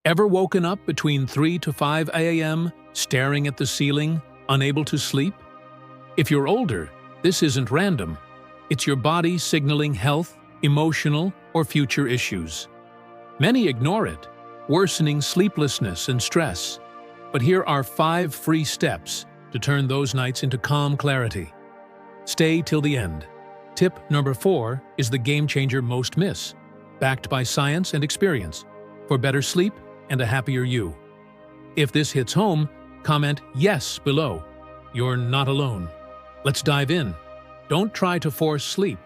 Ever woken up between 3 to 5 a.m., staring at the ceiling, unable to sleep? If you're older, this isn't random. It's your body signaling health, emotional, or future issues. Many ignore it, worsening sleeplessness and stress. But here are 5 free steps to turn those nights into calm clarity. Stay till the end. Tip number 4 is the game-changer most miss, backed by science and experience, for better sleep and a happier you. If this hits home, comment yes below. You're not alone. Let's dive in. Don't try to force sleep.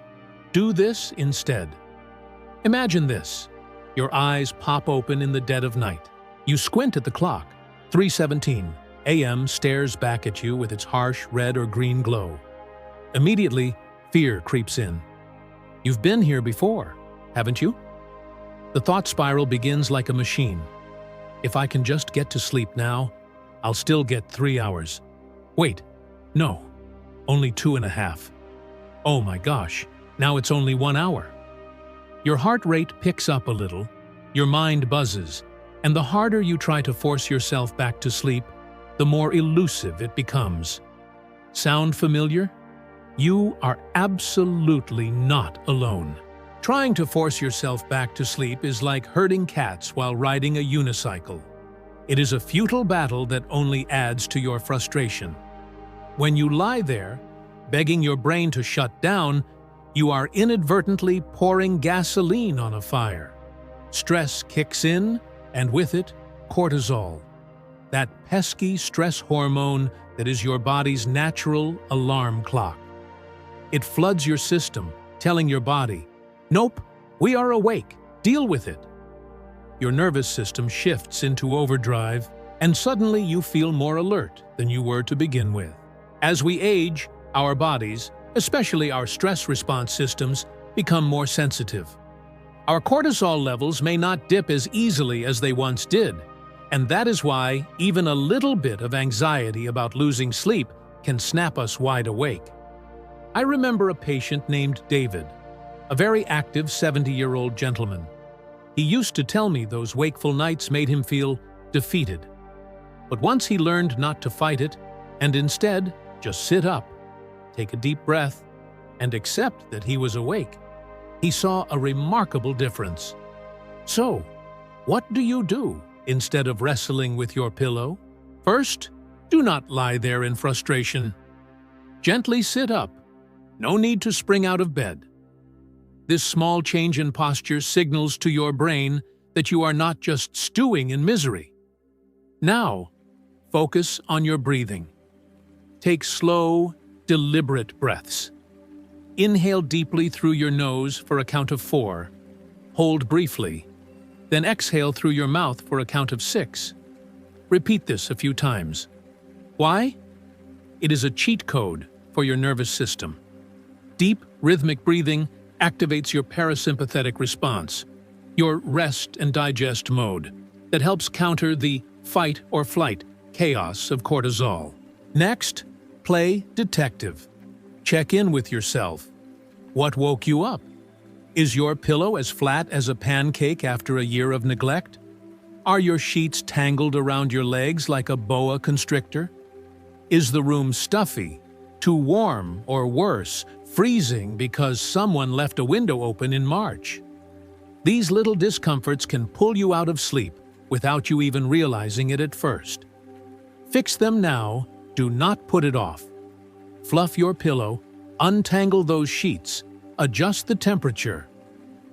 Do this instead. Imagine this. Your eyes pop open in the dead of night. You squint at the clock. 3:17 a.m. stares back at you with its harsh red or green glow. Immediately, fear creeps in. You've been here before, haven't you? The thought spiral begins like a machine. If I can just get to sleep now, I'll still get 3 hours. Wait, no, only 2.5. Oh my gosh, now it's only 1 hour. Your heart rate picks up a little, your mind buzzes, and the harder you try to force yourself back to sleep, the more elusive it becomes. Sound familiar? You are absolutely not alone. Trying to force yourself back to sleep is like herding cats while riding a unicycle. It is a futile battle that only adds to your frustration. When you lie there, begging your brain to shut down, you are inadvertently pouring gasoline on a fire. Stress kicks in, and with it, cortisol. That pesky stress hormone that is your body's natural alarm clock. It floods your system, telling your body, "Nope, we are awake, deal with it." Your nervous system shifts into overdrive, and suddenly you feel more alert than you were to begin with. As we age, our bodies, especially our stress response systems, become more sensitive. Our cortisol levels may not dip as easily as they once did, and that is why even a little bit of anxiety about losing sleep can snap us wide awake. I remember a patient named David, a very active 70-year-old gentleman. He used to tell me those wakeful nights made him feel defeated. But once he learned not to fight it, and instead just sit up, take a deep breath, and accept that he was awake, he saw a remarkable difference. So, what do you do instead of wrestling with your pillow? First, do not lie there in frustration. Gently sit up. No need to spring out of bed. This small change in posture signals to your brain that you are not just stewing in misery. Now, focus on your breathing. Take slow, deliberate breaths. Inhale deeply through your nose for a count of 4. Hold briefly. Then exhale through your mouth for a count of 6. Repeat this a few times. Why? It is a cheat code for your nervous system. Deep, rhythmic breathing activates your parasympathetic response, your rest and digest mode, that helps counter the fight or flight chaos of cortisol. Next, play detective. Check in with yourself. What woke you up? Is your pillow as flat as a pancake after a year of neglect? Are your sheets tangled around your legs like a boa constrictor? Is the room stuffy, too warm, or worse, freezing because someone left a window open in March? These little discomforts can pull you out of sleep without you even realizing it at first. Fix them now, do not put it off. Fluff your pillow, untangle those sheets, adjust the temperature.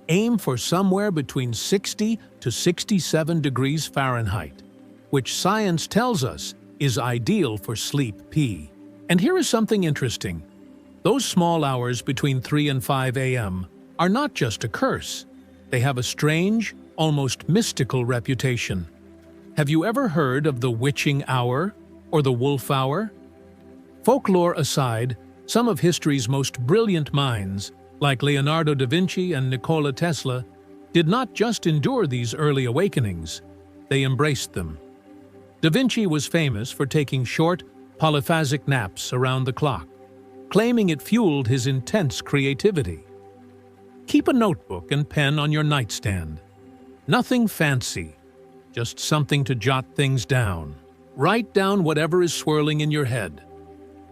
Aim for somewhere between 60 to 67 degrees Fahrenheit, which science tells us is ideal for sleep P. And here is something interesting. Those small hours between 3 and 5 a.m. are not just a curse. They have a strange, almost mystical reputation. Have you ever heard of the witching hour or the wolf hour? Folklore aside, some of history's most brilliant minds, like Leonardo da Vinci and Nikola Tesla, did not just endure these early awakenings, they embraced them. Da Vinci was famous for taking short, polyphasic naps around the clock, claiming it fueled his intense creativity. Keep a notebook and pen on your nightstand. Nothing fancy, just something to jot things down. Write down whatever is swirling in your head.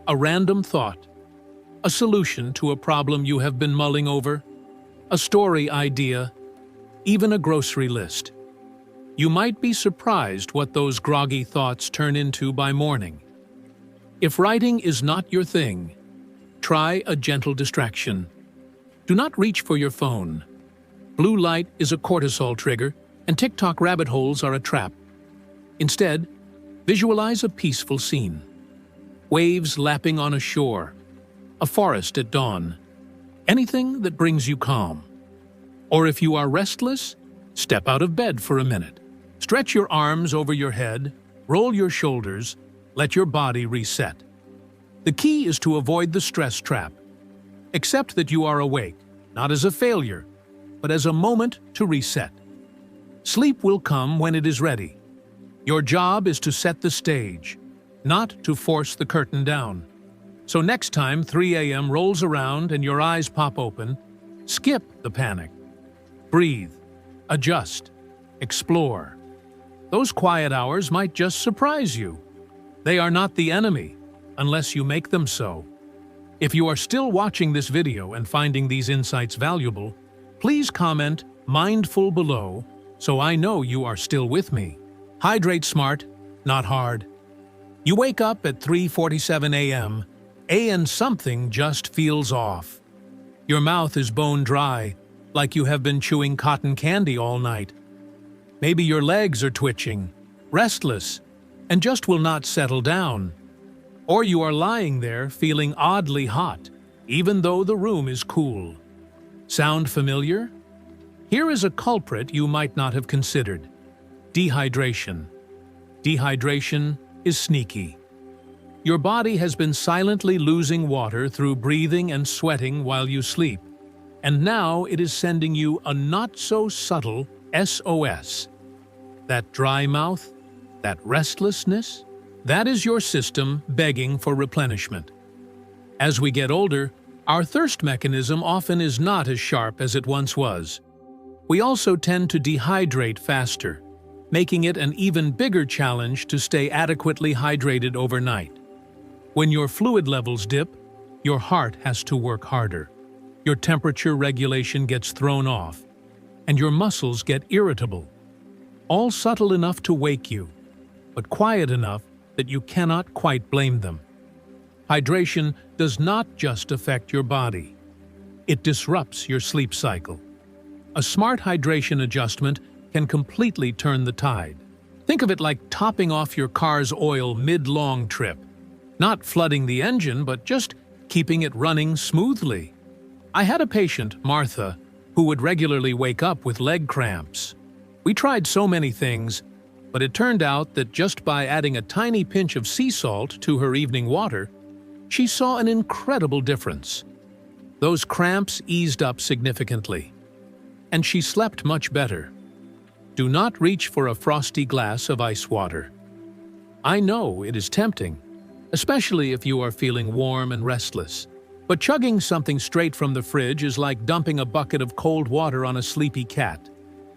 A random thought, a solution to a problem you have been mulling over, a story idea, even a grocery list. You might be surprised what those groggy thoughts turn into by morning. If writing is not your thing, try a gentle distraction. Do not reach for your phone. Blue light is a cortisol trigger, and TikTok rabbit holes are a trap. Instead, visualize a peaceful scene. Waves lapping on a shore, a forest at dawn, anything that brings you calm. Or if you are restless, step out of bed for a minute. Stretch your arms over your head, roll your shoulders, let your body reset. The key is to avoid the stress trap. Accept that you are awake, not as a failure, but as a moment to reset. Sleep will come when it is ready. Your job is to set the stage, not to force the curtain down. So next time 3 a.m. rolls around and your eyes pop open, skip the panic. Breathe, adjust, explore. Those quiet hours might just surprise you. They are not the enemy, unless you make them so. If you are still watching this video and finding these insights valuable, please comment "mindful" below so I know you are still with me. Hydrate smart, not hard. You wake up at 3:47 a.m. and something just feels off. Your mouth is bone dry, like you have been chewing cotton candy all night. Maybe your legs are twitching, restless, and just will not settle down. Or you are lying there feeling oddly hot, even though the room is cool. Sound familiar? Here is a culprit you might not have considered: dehydration. Dehydration is sneaky. Your body has been silently losing water through breathing and sweating while you sleep, and now it is sending you a not-so-subtle SOS. That dry mouth, that restlessness, that is your system begging for replenishment. As we get older, our thirst mechanism often is not as sharp as it once was. We also tend to dehydrate faster, making it an even bigger challenge to stay adequately hydrated overnight. When your fluid levels dip, your heart has to work harder. Your temperature regulation gets thrown off, and your muscles get irritable. All subtle enough to wake you, but quiet enough that you cannot quite blame them. Hydration does not just affect your body. It disrupts your sleep cycle. A smart hydration adjustment can completely turn the tide. Think of it like topping off your car's oil mid-long trip. Not flooding the engine, but just keeping it running smoothly. I had a patient, Martha, who would regularly wake up with leg cramps. We tried so many things, but it turned out that just by adding a tiny pinch of sea salt to her evening water, she saw an incredible difference. Those cramps eased up significantly, and she slept much better. Do not reach for a frosty glass of ice water. I know it is tempting, especially if you are feeling warm and restless, but chugging something straight from the fridge is like dumping a bucket of cold water on a sleepy cat.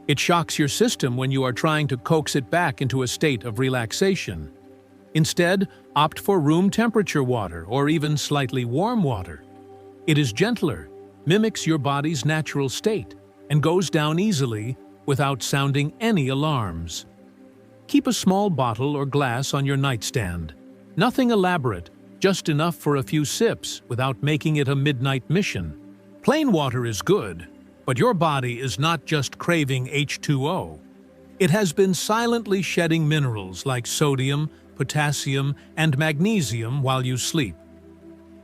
It shocks your system when you are trying to coax it back into a state of relaxation. Instead, opt for room temperature water or even slightly warm water. It is gentler, mimics your body's natural state, and goes down easily without sounding any alarms. Keep a small bottle or glass on your nightstand. Nothing elaborate, just enough for a few sips without making it a midnight mission. Plain water is good, but your body is not just craving H2O. It has been silently shedding minerals like sodium, potassium, and magnesium while you sleep.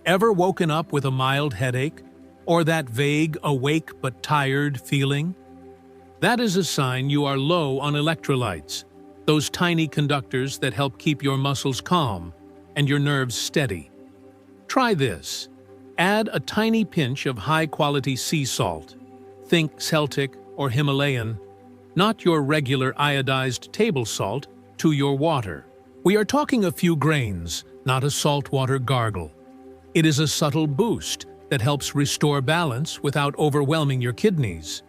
Ever woken up with a mild headache, or that vague awake but tired feeling? That is a sign you are low on electrolytes, those tiny conductors that help keep your muscles calm and your nerves steady. Try this. Add a tiny pinch of high-quality sea salt. Think Celtic or Himalayan, not your regular iodized table salt, to your water. We are talking a few grains, not a saltwater gargle. It is a subtle boost that helps restore balance without overwhelming your kidneys.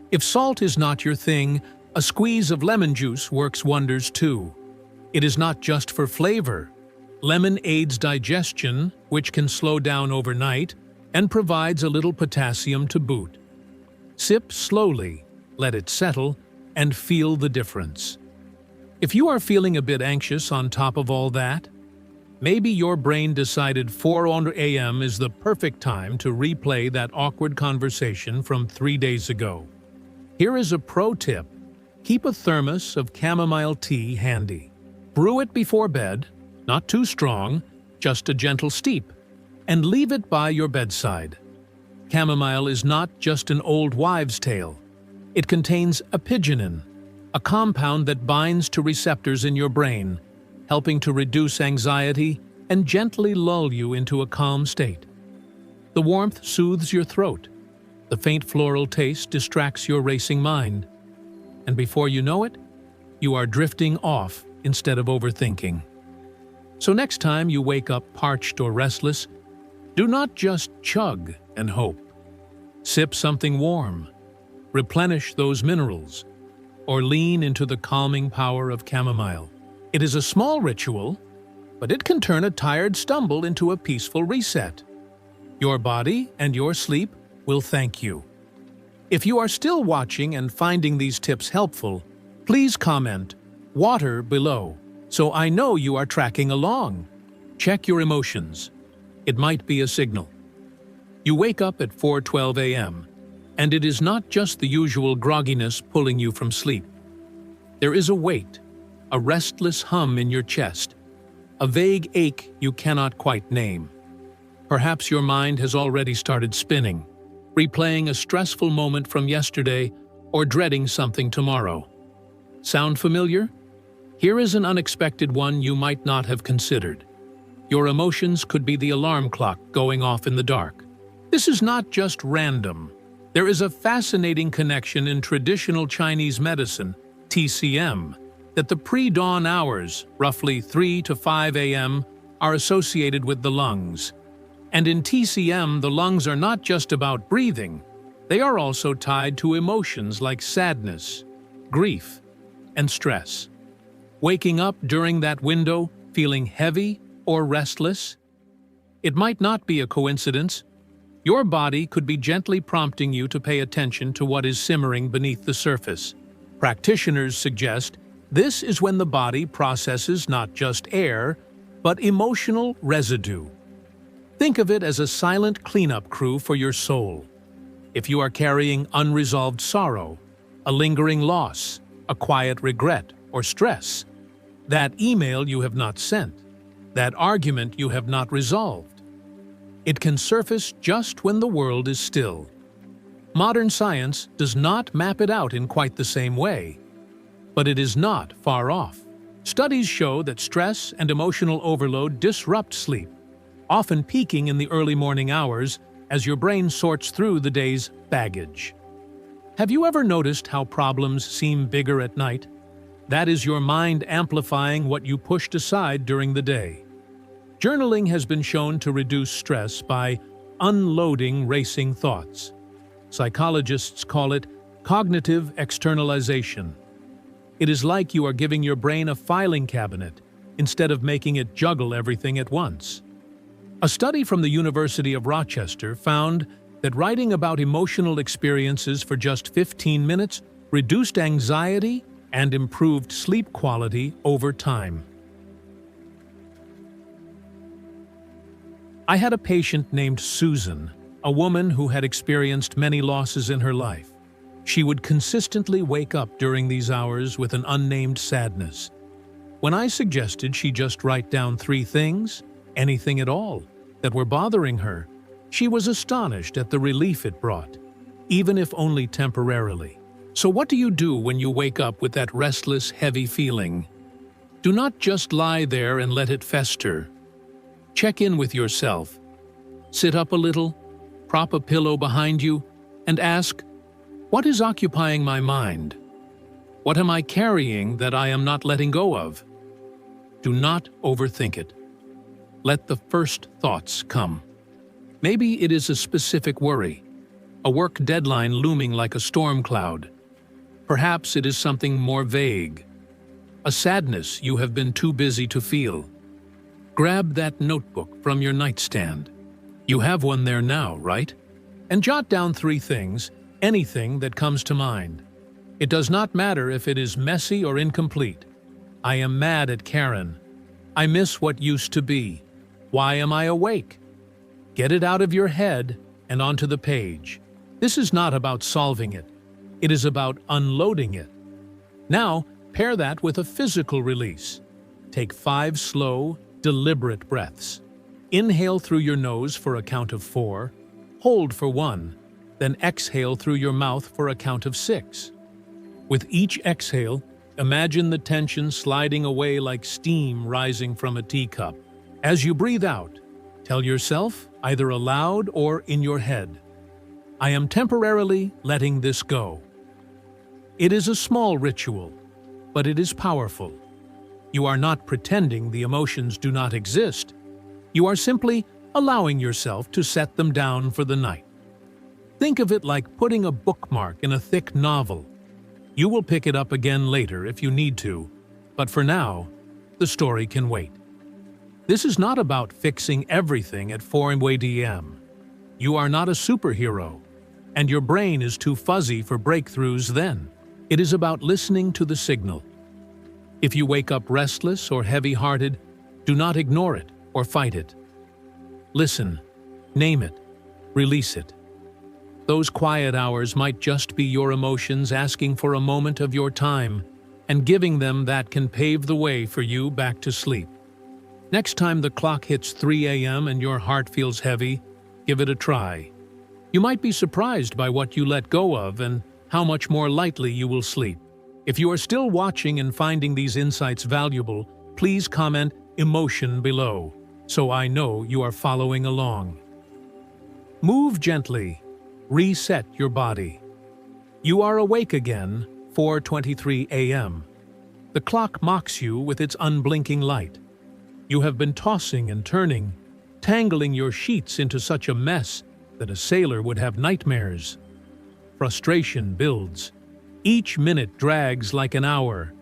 If salt is not your thing, A squeeze of lemon juice works wonders too. It is not just for flavor. Lemon aids digestion, which can slow down overnight, and provides a little potassium to boot. Sip slowly, let it settle, and feel the difference. If you are feeling a bit anxious on top of all that, maybe your brain decided 4 a.m. is the perfect time to replay that awkward conversation from 3 days ago. Here is a pro tip. Keep a thermos of chamomile tea handy. Brew it before bed, not too strong, just a gentle steep, and leave it by your bedside. Chamomile is not just an old wives' tale. It contains apigenin, a compound that binds to receptors in your brain, helping to reduce anxiety and gently lull you into a calm state. The warmth soothes your throat. The faint floral taste distracts your racing mind. And before you know it, you are drifting off instead of overthinking. So next time you wake up parched or restless, do not just chug and hope. Sip something warm, replenish those minerals, or lean into the calming power of chamomile. It is a small ritual, but it can turn a tired stumble into a peaceful reset. Your body and your sleep will thank you. If you are still watching and finding these tips helpful, please comment "water" below, so I know you are tracking along. Check your emotions. It might be a signal. You wake up at 4:12 a.m., and it is not just the usual grogginess pulling you from sleep. There is a weight, a restless hum in your chest, a vague ache you cannot quite name. Perhaps your mind has already started spinning, replaying a stressful moment from yesterday or dreading something tomorrow. Sound familiar? Here is an unexpected one you might not have considered. Your emotions could be the alarm clock going off in the dark. This is not just random. There is a fascinating connection in traditional Chinese medicine, TCM, that the pre-dawn hours, roughly 3 to 5 a.m., are associated with the lungs. And in TCM, the lungs are not just about breathing. They are also tied to emotions like sadness, grief, and stress. Waking up during that window, feeling heavy or restless? It might not be a coincidence. Your body could be gently prompting you to pay attention to what is simmering beneath the surface. Practitioners suggest this is when the body processes not just air, but emotional residue. Think of it as a silent cleanup crew for your soul. If you are carrying unresolved sorrow, a lingering loss, a quiet regret or stress, that email you have not sent, that argument you have not resolved, it can surface just when the world is still. Modern science does not map it out in quite the same way, but it is not far off. Studies show that stress and emotional overload disrupt sleep, often peaking in the early morning hours as your brain sorts through the day's baggage. Have you ever noticed how problems seem bigger at night? That is your mind amplifying what you pushed aside during the day. Journaling has been shown to reduce stress by unloading racing thoughts. Psychologists call it cognitive externalization. It is like you are giving your brain a filing cabinet instead of making it juggle everything at once. A study from the University of Rochester found that writing about emotional experiences for just 15 minutes reduced anxiety and improved sleep quality over time. I had a patient named Susan, a woman who had experienced many losses in her life. She would consistently wake up during these hours with an unnamed sadness. When I suggested she just write down 3 things, anything at all, that were bothering her, she was astonished at the relief it brought, even if only temporarily. So what do you do when you wake up with that restless, heavy feeling? Do not just lie there and let it fester. Check in with yourself. Sit up a little, prop a pillow behind you, and ask, what is occupying my mind? What am I carrying that I am not letting go of? Do not overthink it. Let the first thoughts come. Maybe it is a specific worry, a work deadline looming like a storm cloud. Perhaps it is something more vague, a sadness you have been too busy to feel. Grab that notebook from your nightstand. You have one there now, right? And jot down 3 things, anything that comes to mind. It does not matter if it is messy or incomplete. I am mad at Karen. I miss what used to be. Why am I awake? Get it out of your head and onto the page. This is not about solving it. It is about unloading it. Now, pair that with a physical release. Take 5 slow, deliberate breaths. Inhale through your nose for a count of 4, hold for 1, then exhale through your mouth for a count of 6. With each exhale, imagine the tension sliding away like steam rising from a teacup. As you breathe out, tell yourself, either aloud or in your head, I am temporarily letting this go. It is a small ritual, but it is powerful. You are not pretending the emotions do not exist. You are simply allowing yourself to set them down for the night. Think of it like putting a bookmark in a thick novel. You will pick it up again later if you need to, but for now, the story can wait. This is not about fixing everything at 4AM. You are not a superhero, and your brain is too fuzzy for breakthroughs then. It is about listening to the signal. If you wake up restless or heavy-hearted, do not ignore it or fight it. Listen, name it, release it. Those quiet hours might just be your emotions asking for a moment of your time, and giving them that can pave the way for you back to sleep. Next time the clock hits 3 a.m. and your heart feels heavy, give it a try. You might be surprised by what you let go of and how much more lightly you will sleep. If you are still watching and finding these insights valuable, please comment emotion below, so I know you are following along. Move gently. Reset your body. You are awake again, 4:23 a.m. The clock mocks you with its unblinking light. You have been tossing and turning, tangling your sheets into such a mess that a sailor would have nightmares. Frustration builds. Each minute drags like an hour,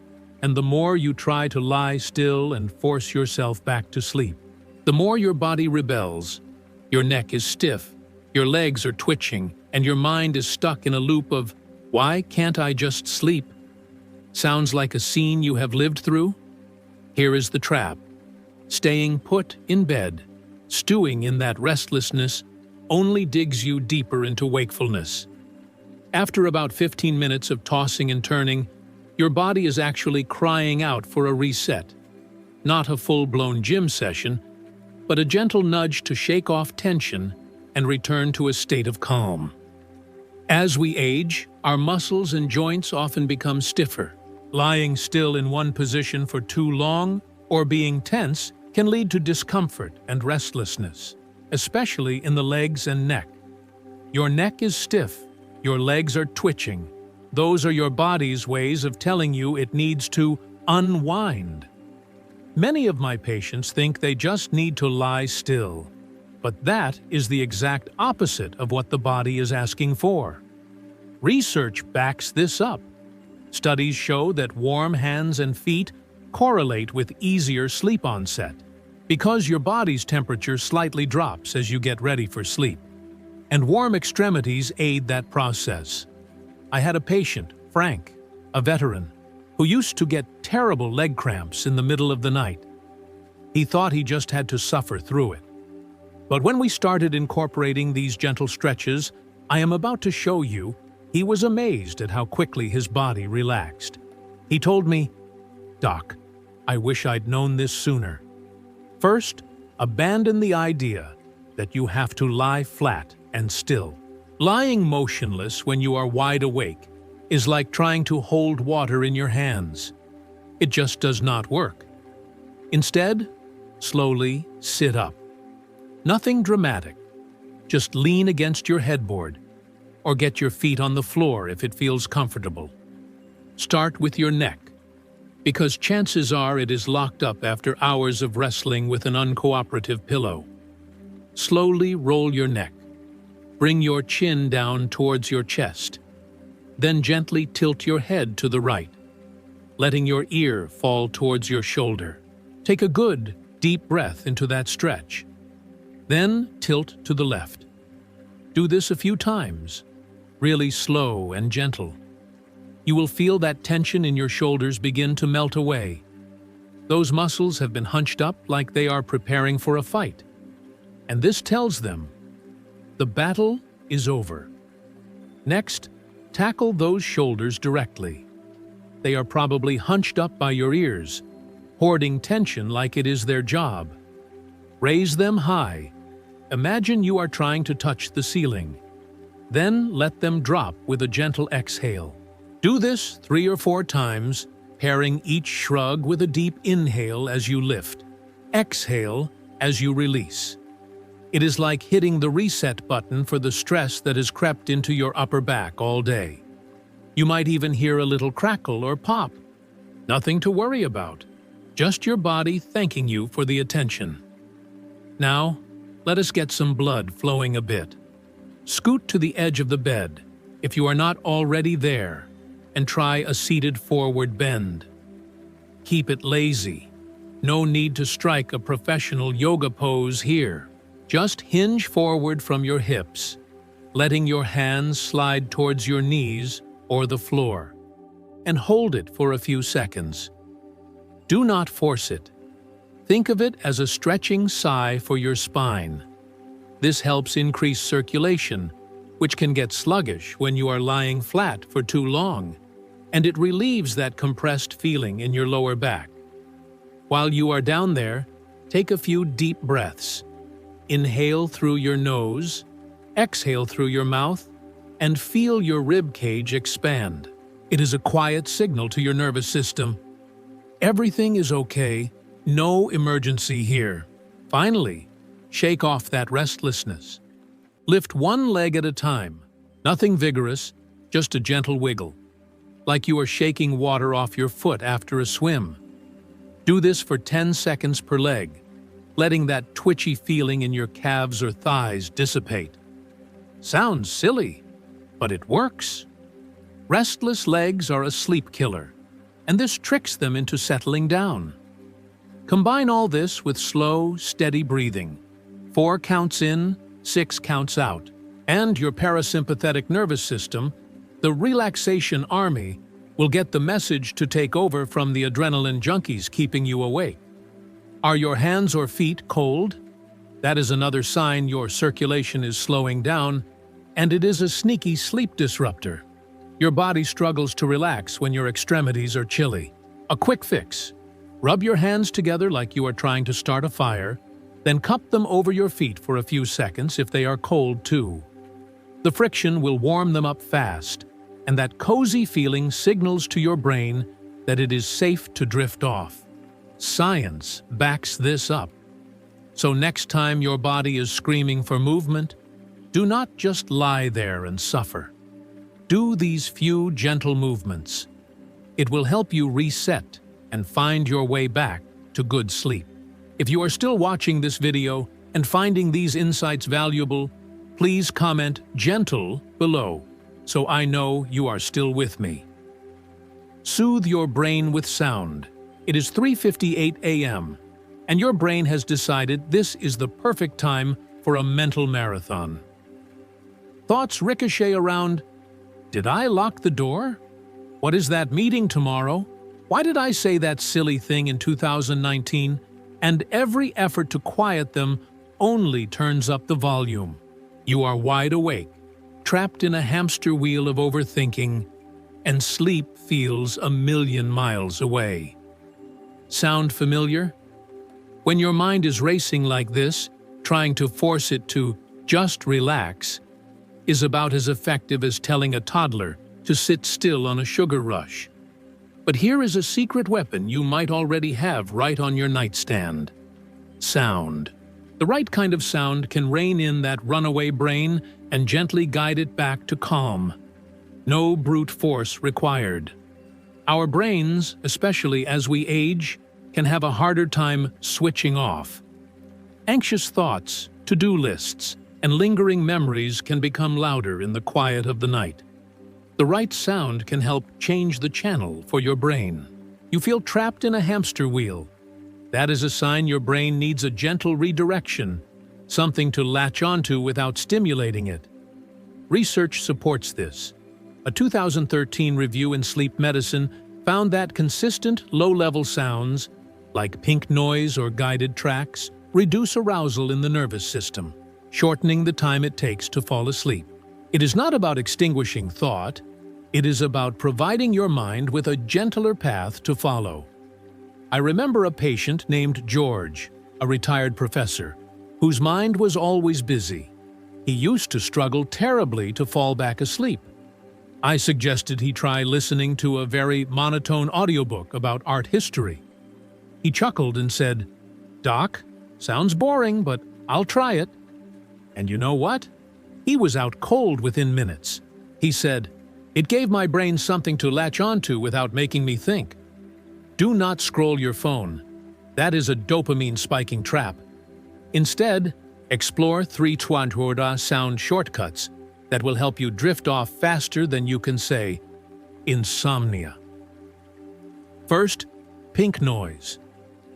and the more you try to lie still and force yourself back to sleep, the more your body rebels. Your neck is stiff, your legs are twitching, and your mind is stuck in a loop of, why can't I just sleep? Sounds like a scene you have lived through? Here is the trap. Staying put in bed, stewing in that restlessness, only digs you deeper into wakefulness. After about 15 minutes of tossing and turning, your body is actually crying out for a reset. Not a full-blown gym session, but a gentle nudge to shake off tension and return to a state of calm. As we age, our muscles and joints often become stiffer. Lying still in one position for too long or being tense can lead to discomfort and restlessness, especially in the legs and neck. Your neck is stiff, your legs are twitching. Those are your body's ways of telling you it needs to unwind. Many of my patients think they just need to lie still, but that is the exact opposite of what the body is asking for. Research backs this up. Studies show that warm hands and feet correlate with easier sleep onset, because your body's temperature slightly drops as you get ready for sleep. And warm extremities aid that process. I had a patient, Frank, a veteran, who used to get terrible leg cramps in the middle of the night. He thought he just had to suffer through it. But when we started incorporating these gentle stretches I am about to show you, he was amazed at how quickly his body relaxed. He told me, "Doc, I wish I'd known this sooner." First, abandon the idea that you have to lie flat and still. Lying motionless when you are wide awake is like trying to hold water in your hands. It just does not work. Instead, slowly sit up. Nothing dramatic. Just lean against your headboard, or get your feet on the floor if it feels comfortable. Start with your neck, because chances are it is locked up after hours of wrestling with an uncooperative pillow. Slowly roll your neck. Bring your chin down towards your chest. Then gently tilt your head to the right, letting your ear fall towards your shoulder. Take a good, deep breath into that stretch. Then tilt to the left. Do this a few times, really slow and gentle. You will feel that tension in your shoulders begin to melt away. Those muscles have been hunched up like they are preparing for a fight. And this tells them, the battle is over. Next, tackle those shoulders directly. They are probably hunched up by your ears, hoarding tension like it is their job. Raise them high. Imagine you are trying to touch the ceiling. Then let them drop with a gentle exhale. Do this 3 or 4 times, pairing each shrug with a deep inhale as you lift. Exhale as you release. It is like hitting the reset button for the stress that has crept into your upper back all day. You might even hear a little crackle or pop. Nothing to worry about. Just your body thanking you for the attention. Now, let us get some blood flowing a bit. Scoot to the edge of the bed, if you are not already there, and try a seated forward bend. Keep it lazy. No need to strike a professional yoga pose here. Just hinge forward from your hips, letting your hands slide towards your knees or the floor, and hold it for a few seconds. Do not force it. Think of it as a stretching sigh for your spine. This helps increase circulation, which can get sluggish when you are lying flat for too long, and it relieves that compressed feeling in your lower back. While you are down there, take a few deep breaths. Inhale through your nose, exhale through your mouth, and feel your rib cage expand. It is a quiet signal to your nervous system. Everything is okay, no emergency here. Finally, shake off that restlessness. Lift one leg at a time, nothing vigorous, just a gentle wiggle, like you are shaking water off your foot after a swim. Do this for 10 seconds per leg, letting that twitchy feeling in your calves or thighs dissipate. Sounds silly, but it works. Restless legs are a sleep killer, and this tricks them into settling down. Combine all this with slow, steady breathing. 4 counts in, 6 counts out, and your parasympathetic nervous system, the relaxation army, will get the message to take over from the adrenaline junkies keeping you awake. Are your hands or feet cold? That is another sign your circulation is slowing down, and it is a sneaky sleep disruptor. Your body struggles to relax when your extremities are chilly. A quick fix. Rub your hands together like you are trying to start a fire, then cup them over your feet for a few seconds if they are cold too. The friction will warm them up fast, and that cozy feeling signals to your brain that it is safe to drift off. Science backs this up. So next time your body is screaming for movement, do not just lie there and suffer. Do these few gentle movements. It will help you reset and find your way back to good sleep. If you are still watching this video and finding these insights valuable, please comment "gentle" below so I know you are still with me. Soothe your brain with sound. It is 3:58 a.m., and your brain has decided this is the perfect time for a mental marathon. Thoughts ricochet around. Did I lock the door? What is that meeting tomorrow? Why did I say that silly thing in 2019? And every effort to quiet them only turns up the volume. You are wide awake, trapped in a hamster wheel of overthinking, and sleep feels a million miles away. Sound familiar? When your mind is racing like this, trying to force it to just relax is about as effective as telling a toddler to sit still on a sugar rush. But here is a secret weapon you might already have right on your nightstand. Sound. The right kind of sound can rein in that runaway brain and gently guide it back to calm. No brute force required. Our brains, especially as we age, can have a harder time switching off. Anxious thoughts, to-do lists, and lingering memories can become louder in the quiet of the night. The right sound can help change the channel for your brain. You feel trapped in a hamster wheel. That is a sign your brain needs a gentle redirection, something to latch onto without stimulating it. Research supports this. A 2013 review in Sleep Medicine found that consistent low-level sounds, like pink noise or guided tracks, reduce arousal in the nervous system, shortening the time it takes to fall asleep. It is not about extinguishing thought. It is about providing your mind with a gentler path to follow. I remember a patient named George, a retired professor, whose mind was always busy. He used to struggle terribly to fall back asleep. I suggested he try listening to a very monotone audiobook about art history. He chuckled and said, "Doc, sounds boring, but I'll try it." And you know what? He was out cold within minutes. He said, "It gave my brain something to latch onto without making me think." Do not scroll your phone. That is a dopamine-spiking trap. Instead, explore 3AM sound shortcuts that will help you drift off faster than you can say insomnia. First, pink noise.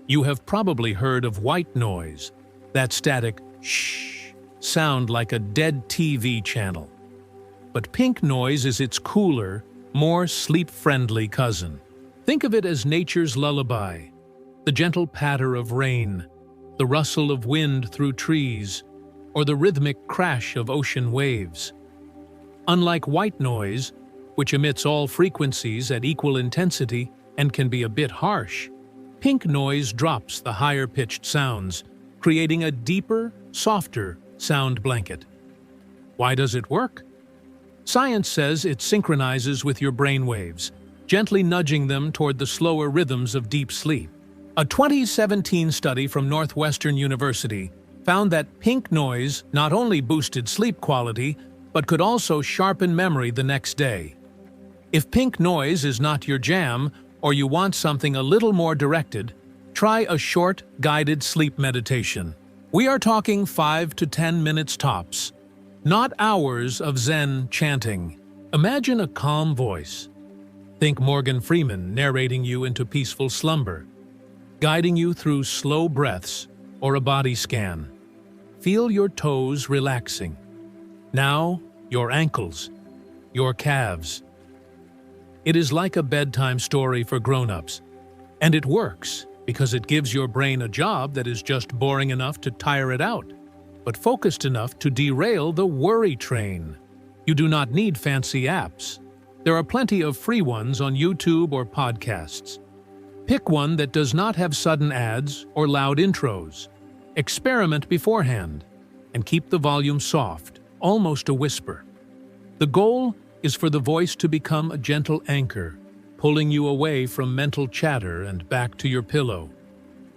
You have probably heard of white noise, that static shh sound like a dead TV channel. But pink noise is its cooler, more sleep-friendly cousin. Think of it as nature's lullaby, the gentle patter of rain, the rustle of wind through trees, or the rhythmic crash of ocean waves. Unlike white noise, which emits all frequencies at equal intensity and can be a bit harsh, pink noise drops the higher-pitched sounds, creating a deeper, softer sound blanket. Why does it work? Science says it synchronizes with your brain waves, gently nudging them toward the slower rhythms of deep sleep. A 2017 study from Northwestern University found that pink noise not only boosted sleep quality, but could also sharpen memory the next day. If pink noise is not your jam, or you want something a little more directed, try a short, guided sleep meditation. We are talking 5 to 10 minutes tops, not hours of Zen chanting. Imagine a calm voice. Think Morgan Freeman narrating you into peaceful slumber, guiding you through slow breaths or a body scan. Feel your toes relaxing. Now, your ankles, your calves. It is like a bedtime story for grown-ups, and it works because it gives your brain a job that is just boring enough to tire it out, but focused enough to derail the worry train. You do not need fancy apps. There are plenty of free ones on YouTube or podcasts. Pick one that does not have sudden ads or loud intros. Experiment beforehand, and keep the volume soft, almost a whisper. The goal is for the voice to become a gentle anchor, pulling you away from mental chatter and back to your pillow.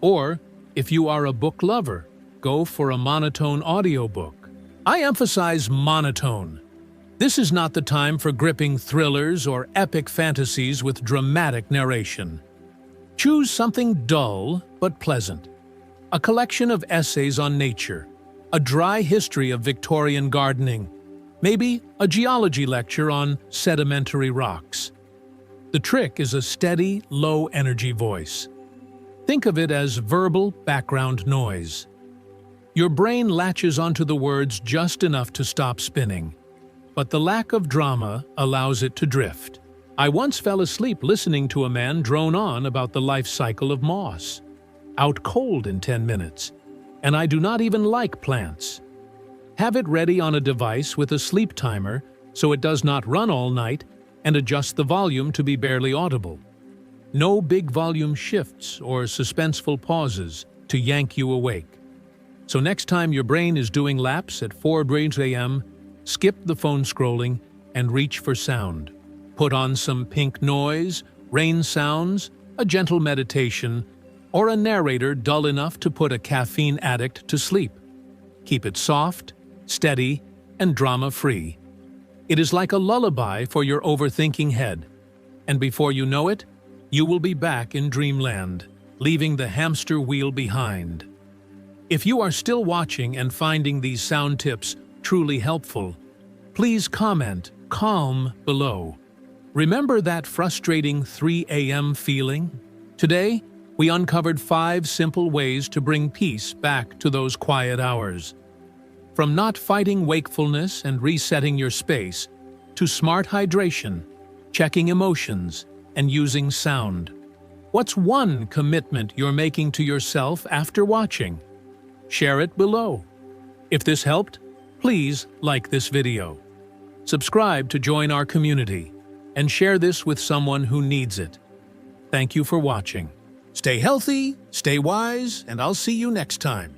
Or, if you are a book lover, go for a monotone audiobook. I emphasize monotone. This is not the time for gripping thrillers or epic fantasies with dramatic narration. Choose something dull but pleasant. A collection of essays on nature, a dry history of Victorian gardening, maybe a geology lecture on sedimentary rocks. The trick is a steady, low-energy voice. Think of it as verbal background noise. Your brain latches onto the words just enough to stop spinning, but the lack of drama allows it to drift. I once fell asleep listening to a man drone on about the life cycle of moss. Out cold in 10 minutes, and I do not even like plants. Have it ready on a device with a sleep timer so it does not run all night, and adjust the volume to be barely audible. No big volume shifts or suspenseful pauses to yank you awake. So next time your brain is doing laps at 4 a.m., skip the phone scrolling and reach for sound. Put on some pink noise, rain sounds, a gentle meditation, or a narrator dull enough to put a caffeine addict to sleep. Keep it soft, steady, and drama-free. It is like a lullaby for your overthinking head, and before you know it, you will be back in dreamland, leaving the hamster wheel behind. If you are still watching and finding these sound tips truly helpful, please comment, calm below. Remember that frustrating 3 a.m. feeling? Today, we uncovered 5 simple ways to bring peace back to those quiet hours. From not fighting wakefulness and resetting your space, to smart hydration, checking emotions, and using sound. What's one commitment you're making to yourself after watching? Share it below. If this helped, please like this video. Subscribe to join our community, and share this with someone who needs it. Thank you for watching. Stay healthy, stay wise, and I'll see you next time.